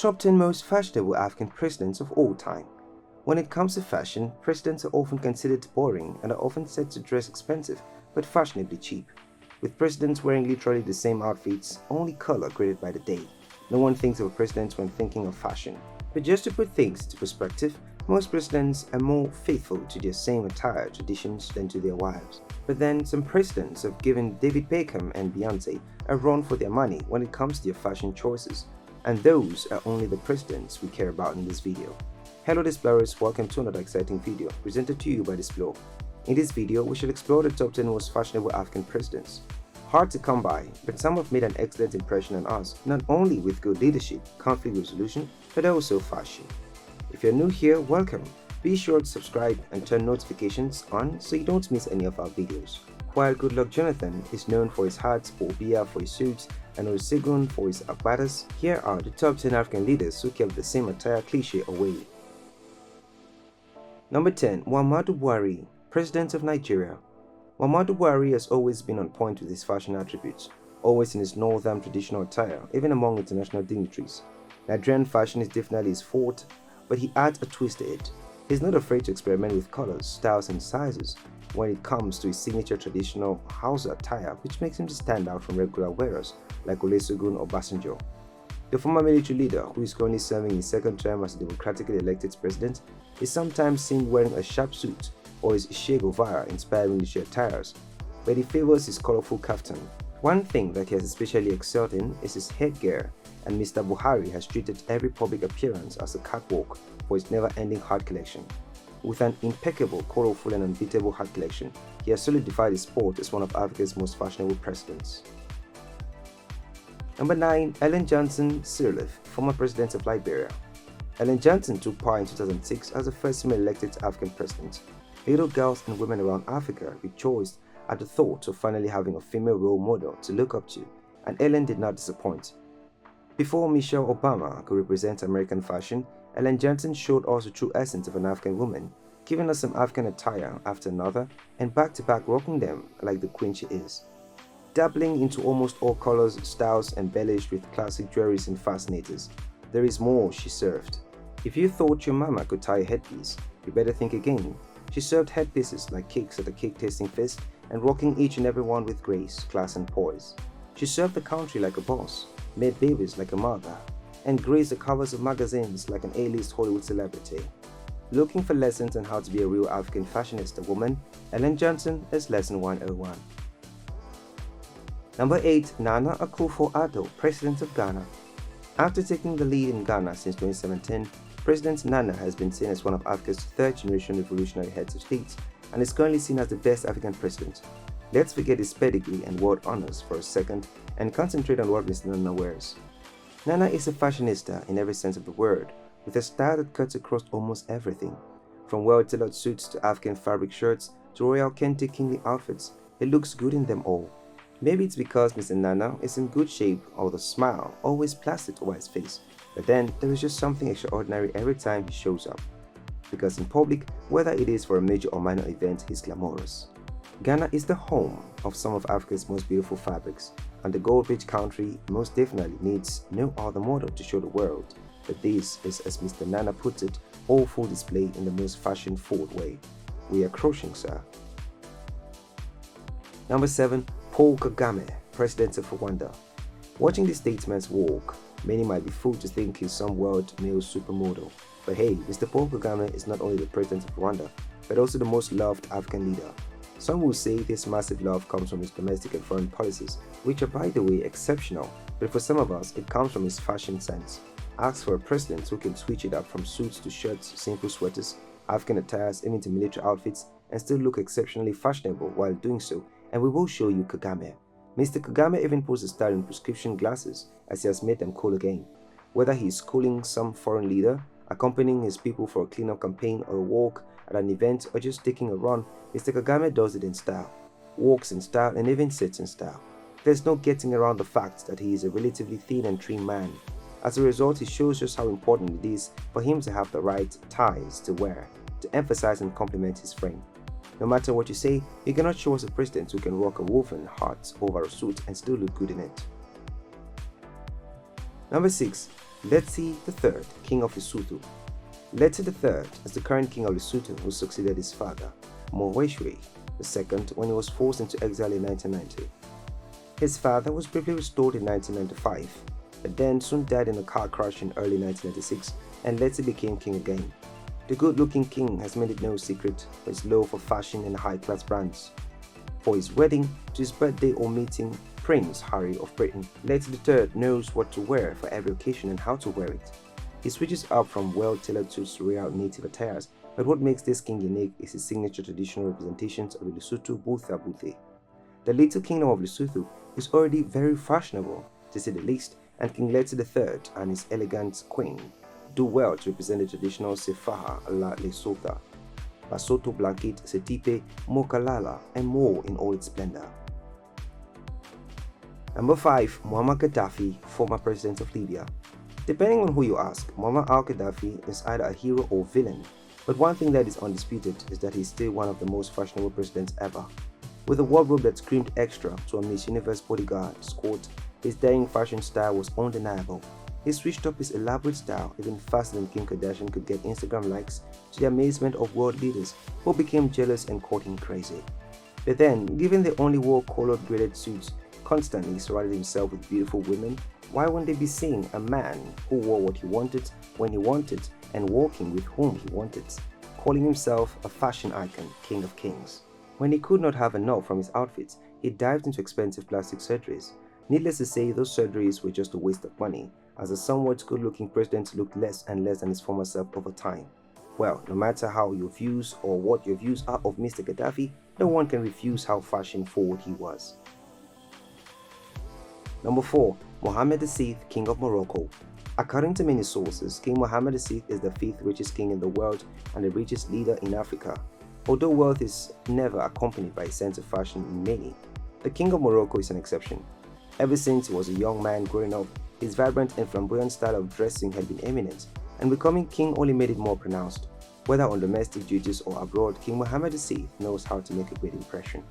Top 10 most fashionable African presidents of all time. When it comes to fashion, presidents are often considered boring and are often said to dress expensive but fashionably cheap. With presidents wearing literally the same outfits, only color graded by the day. No one thinks of a president when thinking of fashion. But just to put things into perspective, most presidents are more faithful to their same attire traditions than to their wives. But then some presidents have given David Beckham and Beyonce a run for their money when it comes to their fashion choices. And those are only the presidents we care about in this video. Hello Displorers, welcome to another exciting video presented to you by Displore. In this video, we shall explore the top 10 most fashionable African presidents. Hard to come by, but some have made an excellent impression on us, not only with good leadership, conflict resolution, but also fashion. If you're new here, welcome. Be sure to subscribe and turn notifications on so you don't miss any of our videos. While Goodluck Jonathan is known for his hats, Obiya for his suits, and Olusegun for his agbadas, here are the top 10 African leaders who kept the same attire cliché away. Number 10. Muhammadu Buhari, President of Nigeria. Muhammadu Buhari has always been on point with his fashion attributes, always in his northern traditional attire, even among international dignitaries. Nigerian fashion is definitely his forte, but he adds a twist to it. He's not afraid to experiment with colors, styles, and sizes when it comes to his signature traditional Hausa attire, which makes him to stand out from regular wearers like Olusegun or Obasanjo. The former military leader, who is currently serving his second term as a democratically elected president, is sometimes seen wearing a sharp suit or his Che Guevara-inspired military attires, but he favors his colorful kaftan. One thing that he has especially excelled in is his headgear, and Mr. Buhari has treated every public appearance as a catwalk for his never-ending hat collection. With an impeccable, colorful, and unbeatable hat collection, he has solidified his sport as one of Africa's most fashionable presidents. Number 9. Ellen Johnson Sirleaf, former president of Liberia. Ellen Johnson took power in 2006 as the first female elected African president. Little girls and women around Africa rejoiced at the thought of finally having a female role model to look up to, and Ellen did not disappoint. Before Michelle Obama could represent American fashion, Ellen Johnson showed us the true essence of an African woman, giving us some African attire after another and back-to-back rocking them like the queen she is. Dabbling into almost all colors, styles, embellished with classic jewelries and fascinators, there is more she served. If you thought your mama could tie a headpiece, you better think again. She served headpieces like cakes at a cake-tasting feast and rocking each and every one with grace, class, and poise. She served the country like a boss, made babies like a mother, and graced the covers of magazines like an A-list Hollywood celebrity. Looking for lessons on how to be a real African fashionista woman, Ellen Johnson is Lesson 101. Number 8. Nana Akufo-Addo, President of Ghana. After taking the lead in Ghana since 2017, President Nana has been seen as one of Africa's third-generation revolutionary heads of state and is currently seen as the best African president. Let's forget his pedigree and world honors for a second and concentrate on what Mr. Nana wears. Nana is a fashionista in every sense of the word, with a style that cuts across almost everything. From well-tailored suits to African fabric shirts to royal kente kingly outfits, he looks good in them all. Maybe it's because Mr. Nana is in good shape or the smile always plastered over his face, but then there is just something extraordinary every time he shows up. Because in public, whether it is for a major or minor event, he's glamorous. Ghana is the home of some of Africa's most beautiful fabrics, and the gold-rich country most definitely needs no other model to show the world that this is, as Mr. Nana puts it, all full display in the most fashion-forward way. We are crushing, sir. Number 7. Paul Kagame, President of Rwanda. Watching this statesman's walk, many might be fooled to think he's some world male supermodel. But hey, Mr. Paul Kagame is not only the President of Rwanda, but also the most loved African leader. Some will say this massive love comes from his domestic and foreign policies, which are by the way exceptional, but for some of us it comes from his fashion sense. Ask for a president who can switch it up from suits to shirts, simple sweaters, African attires, even to military outfits, and still look exceptionally fashionable while doing so, and we will show you Kagame. Mr. Kagame even puts his style in prescription glasses as he has made them cool again. Whether he is schooling some foreign leader, accompanying his people for a cleanup campaign or a walk at an event, or just taking a run, Mr. Kagame does it in style, walks in style, and even sits in style. There's no getting around the fact that he is a relatively thin and trim man. As a result, he shows just how important it is for him to have the right ties to wear, to emphasize and complement his frame. No matter what you say, you cannot show us a president who can rock a woven hat over a suit and still look good in it. Number 6. Letsie III, King of Lesotho. Letsie III is the current king of Lesotho who succeeded his father, Morocco II, when he was forced into exile in 1990. His father was briefly restored in 1995, but then soon died in a car crash in early 1996, and Letsie became king again. The good-looking king has made it no secret for his love for fashion and high-class brands. For his wedding, to his birthday or meeting, Prince Harry of Britain, Letsie III knows what to wear for every occasion and how to wear it. He switches up from well-tailored suits to rare native attires, but what makes this king unique is his signature traditional representations of the Lesotho Butha. The little kingdom of Lesotho is already very fashionable, to say the least, and King Letsie III and his elegant queen do well to represent the traditional Sefaha la Lesotho, Basotho blanket, Setipe, Mokalala, and more in all its splendor. Number 5. Muammar Gaddafi, former president of Libya. Depending on who you ask, Muammar al-Gaddafi is either a hero or villain, but one thing that is undisputed is that he is still one of the most fashionable presidents ever. With a wardrobe that screamed extra to a Miss Universe bodyguard squad, his daring fashion style was undeniable. He switched up his elaborate style even faster than Kim Kardashian could get Instagram likes, to the amazement of world leaders who became jealous and called him crazy. But then, given they only wore colored graded suits, constantly surrounded himself with beautiful women, why wouldn't they be seeing a man who wore what he wanted, when he wanted, and walking with whom he wanted, calling himself a fashion icon, king of kings? When he could not have enough from his outfits, he dived into expensive plastic surgeries. Needless to say, those surgeries were just a waste of money, as the somewhat good-looking president looked less and less than his former self over time. Well, no matter how your views or what your views are of Mr. Gaddafi, no one can refuse how fashion-forward he was. Number 4. Mohammed VI, King of Morocco. According to many sources, King Mohammed VI is the 5th richest king in the world and the richest leader in Africa. Although wealth is never accompanied by a sense of fashion in many, the King of Morocco is an exception. Ever since he was a young man growing up, his vibrant and flamboyant style of dressing had been eminent, and becoming king only made it more pronounced. Whether on domestic duties or abroad, King Mohammed VI knows how to make a great impression.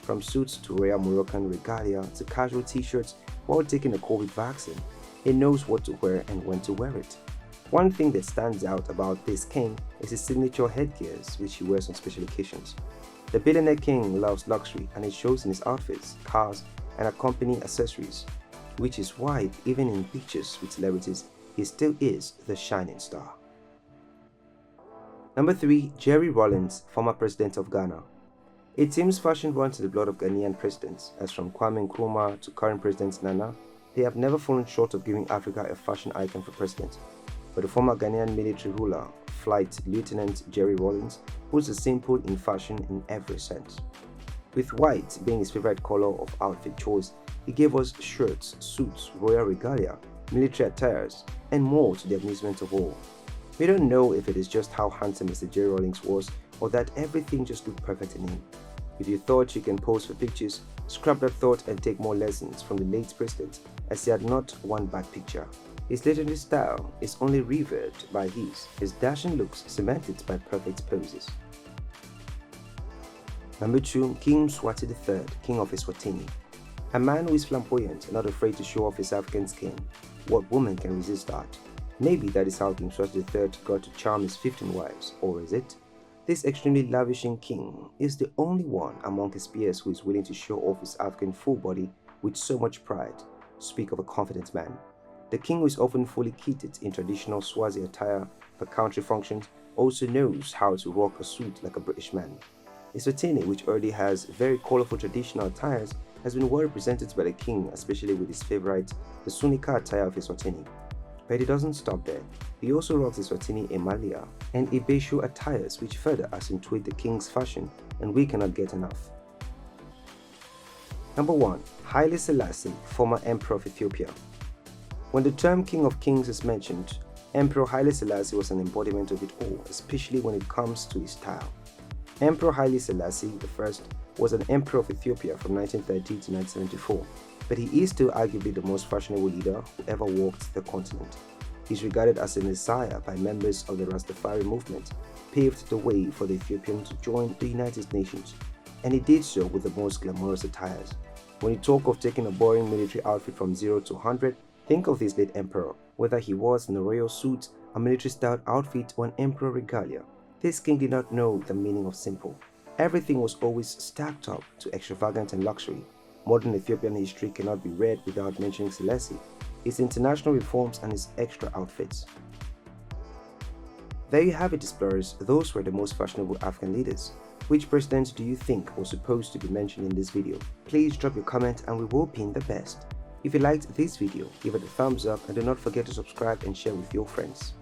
From suits to royal Moroccan regalia to casual t-shirts while taking a COVID vaccine, he knows what to wear and when to wear it. One thing that stands out about this king is his signature headgears, which he wears on special occasions. The billionaire king loves luxury, and it shows in his outfits, cars, and accompanying accessories, which is why, even in pictures with celebrities, he still is the shining star. Number 3. Jerry Rawlings, former president of Ghana. It seems fashion runs in the blood of Ghanaian presidents, as from Kwame Nkrumah to current President Nana, they have never fallen short of giving Africa a fashion icon for president. But the former Ghanaian military ruler, Flight Lieutenant Jerry Rawlings, puts the simple in fashion in every sense. With white being his favorite color of outfit choice, he gave us shirts, suits, royal regalia, military attires, and more to the amusement of all. We don't know if it is just how handsome Mr. Jerry Rawlings was, or that everything just looked perfect in him. If you thought you can pose for pictures, scrap that thought and take more lessons from the late president, as he had not one bad picture. His legendary style is only revered by his dashing looks cemented by perfect poses. Number 2. King Mswati III, King of Eswatini. A man who is flamboyant and not afraid to show off his African skin. What woman can resist that? Maybe that is how King Mswati III got to charm his 15 wives, or is it? This extremely lavishing king is the only one among his peers who is willing to show off his African full body with so much pride. Speak of a confident man. The king, who is often fully kitted in traditional Swazi attire for country functions, also knows how to rock a suit like a British man. Eswatini, which already has very colorful traditional attires, has been well represented by the king, especially with his favorite, the Sunika attire of Eswatini. But he doesn't stop there. He also rocks Eswatini Emalia and Ibeshu attires, which further accentuate the king's fashion, and we cannot get enough. Number 1. Haile Selassie, former Emperor of Ethiopia. When the term King of Kings is mentioned, Emperor Haile Selassie was an embodiment of it all, especially when it comes to his style. Emperor Haile Selassie I was an emperor of Ethiopia from 1930 to 1974, but he is still arguably the most fashionable leader who ever walked the continent. He is regarded as a messiah by members of the Rastafari movement, paved the way for the Ethiopians to join the United Nations, and he did so with the most glamorous attires. When you talk of taking a boring military outfit from 0 to 100, think of this late emperor, whether he was in a royal suit, a military-style outfit, or an emperor regalia. This king did not know the meaning of simple. Everything was always stacked up to extravagant and luxury. Modern Ethiopian history cannot be read without mentioning Selassie, his international reforms and his extra outfits. There you have it, explorers. Those were the most fashionable African leaders. Which president do you think was supposed to be mentioned in this video? Please drop your comment and we will pin the best. If you liked this video, give it a thumbs up and do not forget to subscribe and share with your friends.